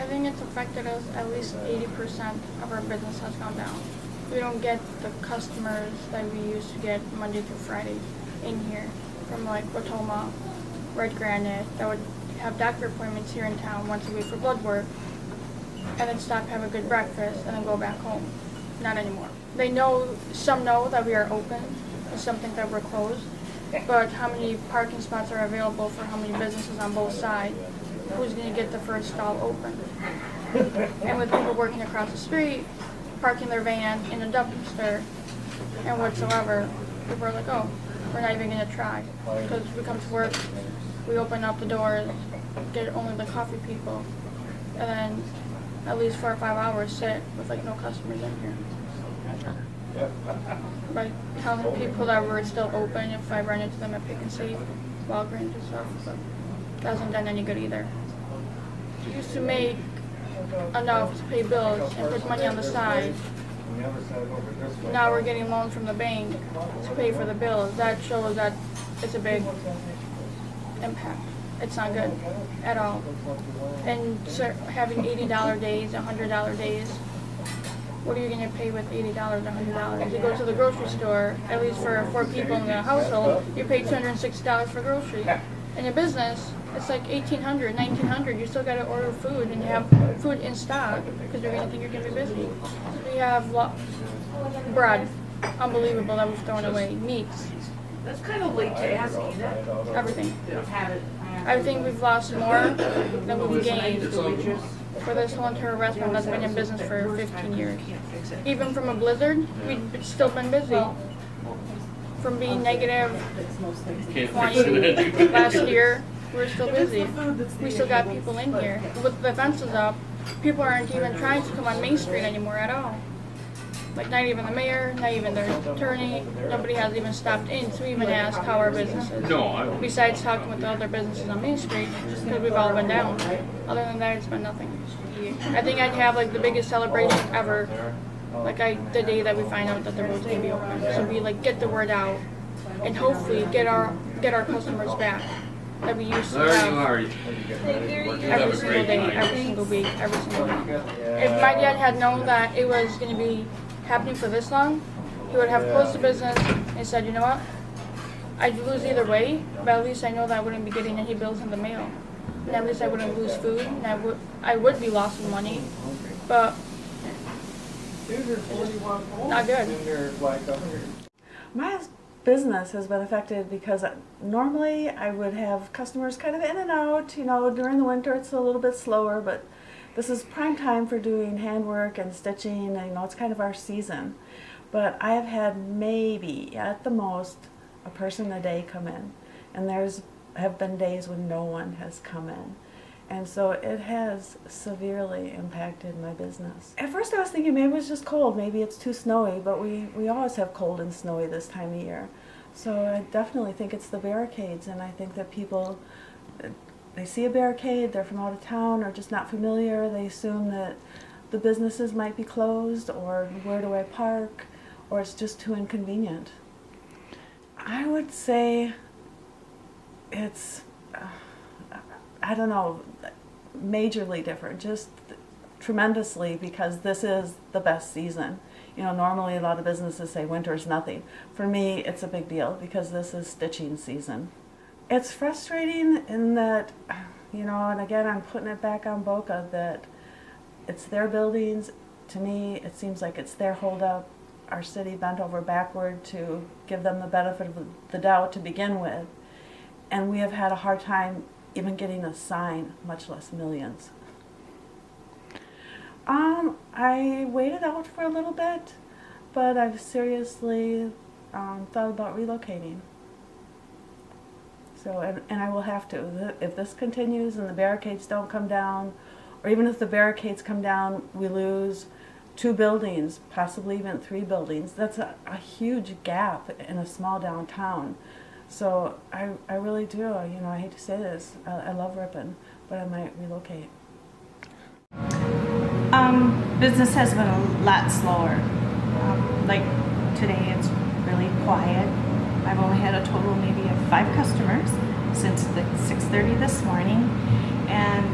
I think it's affected us. At least 80% of our business has gone down. We don't get the customers that we used to get Monday through Friday in here from like Watoma, Red Granite, that would have doctor appointments here in town once a week for blood work, and then stop, have a good breakfast, and then go back home. Not anymore. They know, some know that we are open, and some think that we're closed, but how many parking spots are available for how many businesses on both sides? Who's going to get the first stall open? And with people working across the street, parking their van in a dumpster and whatsoever, people are like, oh, we're not even going to try. Because we come to work, we open up the doors, get only the coffee people, and then at least 4 or 5 hours sit with like no customers in here. By telling people that we're still open if I run into them at Pick and Save, Walgreens and stuff, but that hasn't done any good either. We used to make enough to pay bills and put money on the side. Now we're getting loans from the bank to pay for the bills. That shows that it's a big impact. It's not good at all. And having $80 days, $100 days, what are you going to pay with $80, $100? You go to the grocery store, at least for 4 people in the household, you pay $260 for groceries. In a business, it's like $1,800, $1,900. You still got to order food and have food in stock because you're going to think you're going to be busy. We have bread, unbelievable, that we've thrown away. Meats. That's kind of late to ask, isn't it? Everything. Have it. I think we've lost more than we've gained for this whole entire restaurant that's been in business for 15 years. Even from a blizzard, we've still been busy. From being negative 20 last year, we're still busy. We still got people in here. With the fences up, people aren't even trying to come on Main Street anymore at all. Like not even the mayor, not even their attorney, nobody has even stopped in to even ask how our business is. No, besides talking with the other businesses on Main Street, because we've all been down. Other than that, it's been nothing. I think I'd have like the biggest celebration ever, like the day that we find out that the road's gonna be open. So we like get the word out, and hopefully get our customers back that we used to have every single day, every single week, every single month. If my dad had known that it was gonna be happening for this long, he would have closed the business and said, you know what, I'd lose either way, but at least I know that I wouldn't be getting any bills in the mail. And at least I wouldn't lose food, and I would be lost in money, but not good. My business has been affected because normally I would have customers kind of in and out. You know, during the winter it's a little bit slower, but this is prime time for doing handwork and stitching, and you know, it's kind of our season. But I have had maybe, at the most, a person a day come in. And have been days when no one has come in. And so it has severely impacted my business. At first I was thinking maybe it's just cold, maybe it's too snowy, but we always have cold and snowy this time of year. So I definitely think it's the barricades, and I think that people, they see a barricade, they're from out of town or just not familiar, they assume that the businesses might be closed, or where do I park, or it's just too inconvenient. I would say it's, I don't know, majorly different, just tremendously, because this is the best season. You know, normally a lot of businesses say winter's nothing. For me, it's a big deal because this is stitching season. It's frustrating in that, you know, and again, I'm putting it back on Boca, that it's their buildings. To me, it seems like it's their holdup. Our city bent over backward to give them the benefit of the doubt to begin with. And we have had a hard time even getting a sign, much less millions. I waited out for a little bit, but I've seriously thought about relocating. So, and I will have to. If this continues and the barricades don't come down, or even if the barricades come down, we lose 2 buildings, possibly even 3 buildings. That's a huge gap in a small downtown. So I really do, you know, I hate to say this, I love Ripon, but I might relocate. Business has been a lot slower. Like today, it's really quiet. I've only had a total maybe of 5 customers since 6:30 this morning, and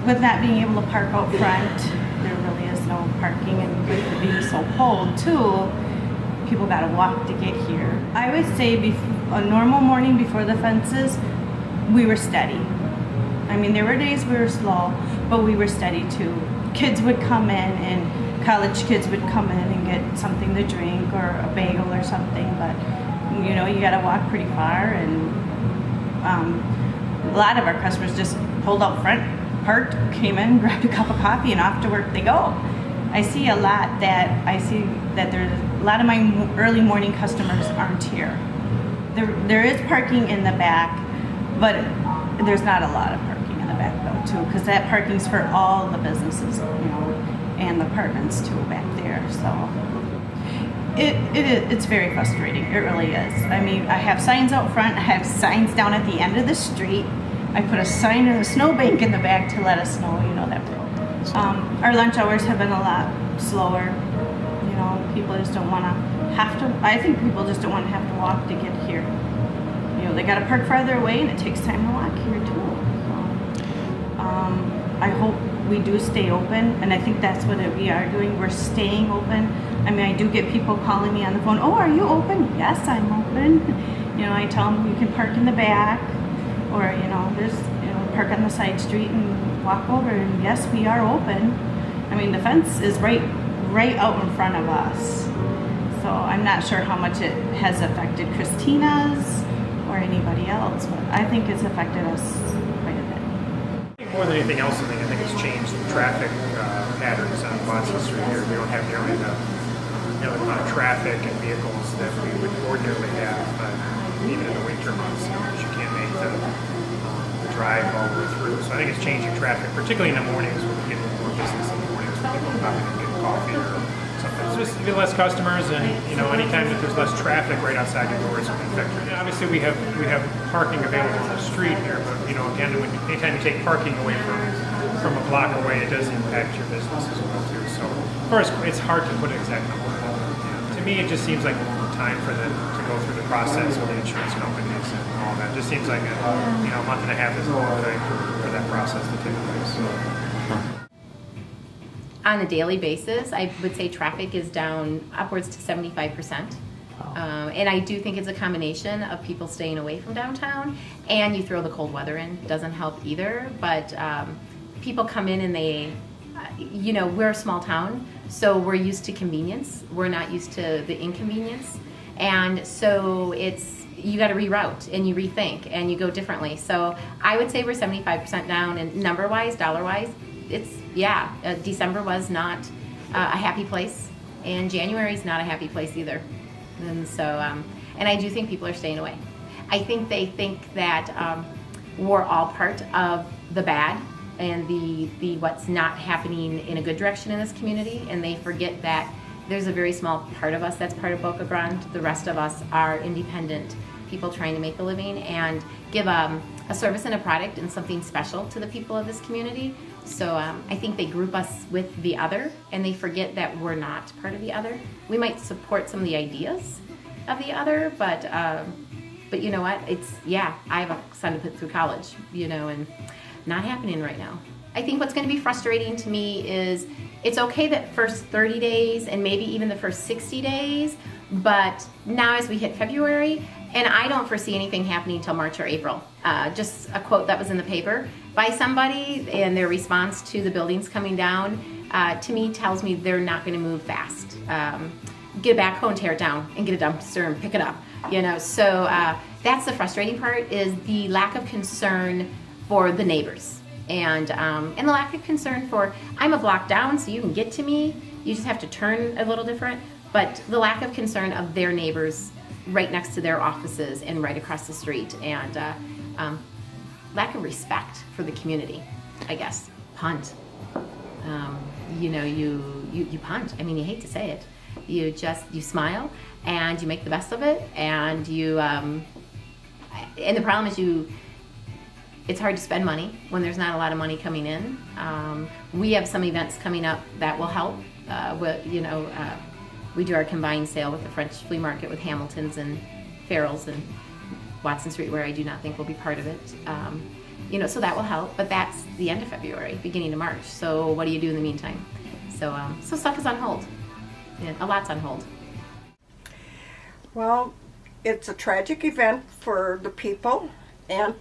with not being able to park out front, there really is no parking, and with it being so cold too, people gotta walk to get here. I would say a normal morning before the fences, we were steady. I mean, there were days we were slow, but we were steady too. Kids would come in, and college kids would come in and get something to drink or a bagel or something, but you know, you gotta walk pretty far, and a lot of our customers just pulled out front, parked, came in, grabbed a cup of coffee, and off to work they go. I see that there's a lot of my early morning customers aren't here. There is parking in the back, but there's not a lot of parking in the back though too, because that parking's for all the businesses, you know, and the apartments too back there. So it's very frustrating. It really is. I mean, I have signs out front. I have signs down at the end of the street. I put a sign in a snowbank in the back to let us know, you know, that our lunch hours have been a lot slower. You know, people just don't want to have to. I think people just don't want to have to walk to get here. You know, they got to park farther away, and it takes time to walk here too. So, I hope we do stay open, and I think that's what we are doing. We're staying open. I mean, I do get people calling me on the phone. Oh, are you open? Yes, I'm open. You know, I tell them you can park in the back, or you know, there's park on the side street and walk over. And yes, we are open. I mean, the fence is right out in front of us. So I'm not sure how much it has affected Christina's or anybody else, but I think it's affected us quite a bit. More than anything else, I think it's changed the traffic patterns on Boston Street here. We don't have nearly the amount of traffic and vehicles that we would ordinarily have, even in the winter months, because you can't make the drive all the way through. So I think it's changing traffic, particularly in the mornings when we get more business in the mornings when people come in and get coffee or something. It's just you get less customers, and anytime that there's less traffic right outside your doors, it can affect you. And obviously, we have parking available on the street here, but again, anytime you take parking away from a block away, it does impact your business as well too. So, of course, it's hard to put an exact number on it. To me, it just seems like a long time for them to go through the process with the insurance companies and all that. It just seems like a month and a half is a long time for that process to take place. So. On a daily basis, I would say traffic is down upwards to 75%. And I do think it's a combination of people staying away from downtown, and you throw the cold weather in, doesn't help either. But people come in and they, we're a small town, so we're used to convenience. We're not used to the inconvenience. And so you got to reroute and you rethink and you go differently. So I would say we're 75% down, and number-wise, dollar-wise, December was not a happy place, and January is not a happy place either. And so, and I do think people are staying away. I think they think that we're all part of the bad and the what's not happening in a good direction in this community, and they forget that there's a very small part of us that's part of Boca Grande. The rest of us are independent people trying to make a living and give a service and a product and something special to the people of this community. So I think they group us with the other, and they forget that we're not part of the other. We might support some of the ideas of the other, but you know what? I have a son to put through college, and not happening right now. I think what's going to be frustrating to me is it's okay that first 30 days and maybe even the first 60 days, but now as we hit February, and I don't foresee anything happening until March or April. Just a quote that was in the paper by somebody, and their response to the buildings coming down, to me tells me they're not going to move fast. Get a backhoe and tear it down and get a dumpster and pick it up. So that's the frustrating part, is the lack of concern for the neighbors, and the lack of concern for, I'm a block down so you can get to me, you just have to turn a little different, but the lack of concern of their neighbors right next to their offices and right across the street, and lack of respect for the community, I guess. Punt. You punt. I mean, you hate to say it. You smile and you make the best of it, and and the problem is it's hard to spend money when there's not a lot of money coming in. We have some events coming up that will help. We do our combined sale with the French flea market with Hamilton's and Farrell's and Watson Street, where I do not think will be part of it. You know, so that will help, but that's the end of February, beginning of March. So what do you do in the meantime? So, so stuff is on hold. Yeah, a lot's on hold. Well, it's a tragic event for the people and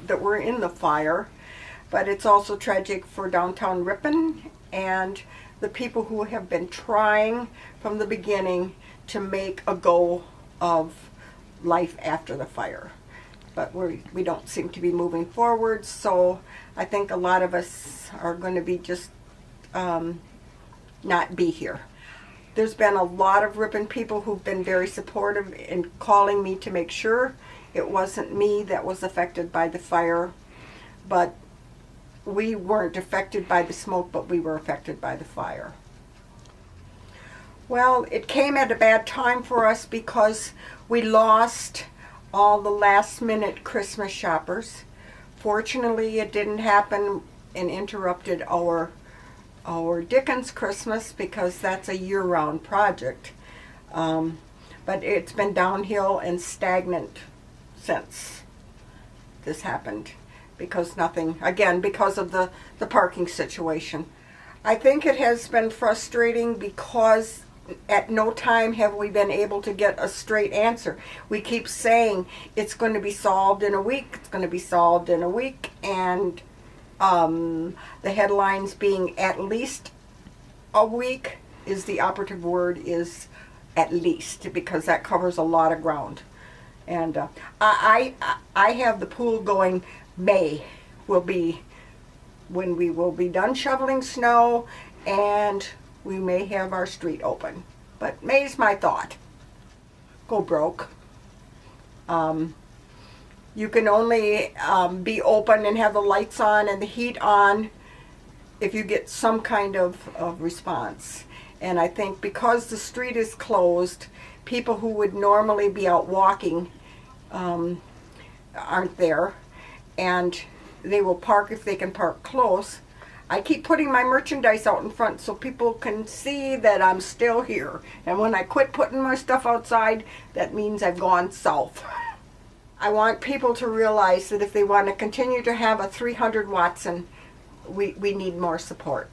that were in the fire, but it's also tragic for downtown Ripon and the people who have been trying from the beginning to make a go of life after the fire. But we don't seem to be moving forward, so I think a lot of us are going to be just not be here. There's been a lot of Ripon people who've been very supportive in calling me to make sure it wasn't me that was affected by the fire, but we weren't affected by the smoke, but we were affected by the fire. Well, it came at a bad time for us because we lost all the last minute Christmas shoppers. Fortunately, it didn't happen and interrupted our Dickens Christmas because that's a year-round project. But it's been downhill and stagnant since this happened because because of the parking situation. I think it has been frustrating because at no time have we been able to get a straight answer. We keep saying it's going to be solved in a week, it's going to be solved in a week, and the headlines being at least a week is the operative word, is at least, because that covers a lot of ground. And I have the pool going. May will be when we will be done shoveling snow, and we may have our street open. But May's my thought. Go broke. You can only be open and have the lights on and the heat on if you get some kind of response. And I think because the street is closed, people who would normally be out walking aren't there, and they will park if they can park close. I keep putting my merchandise out in front so people can see that I'm still here. And when I quit putting my stuff outside, that means I've gone south. I want people to realize that if they want to continue to have a 300 Watson, we need more support.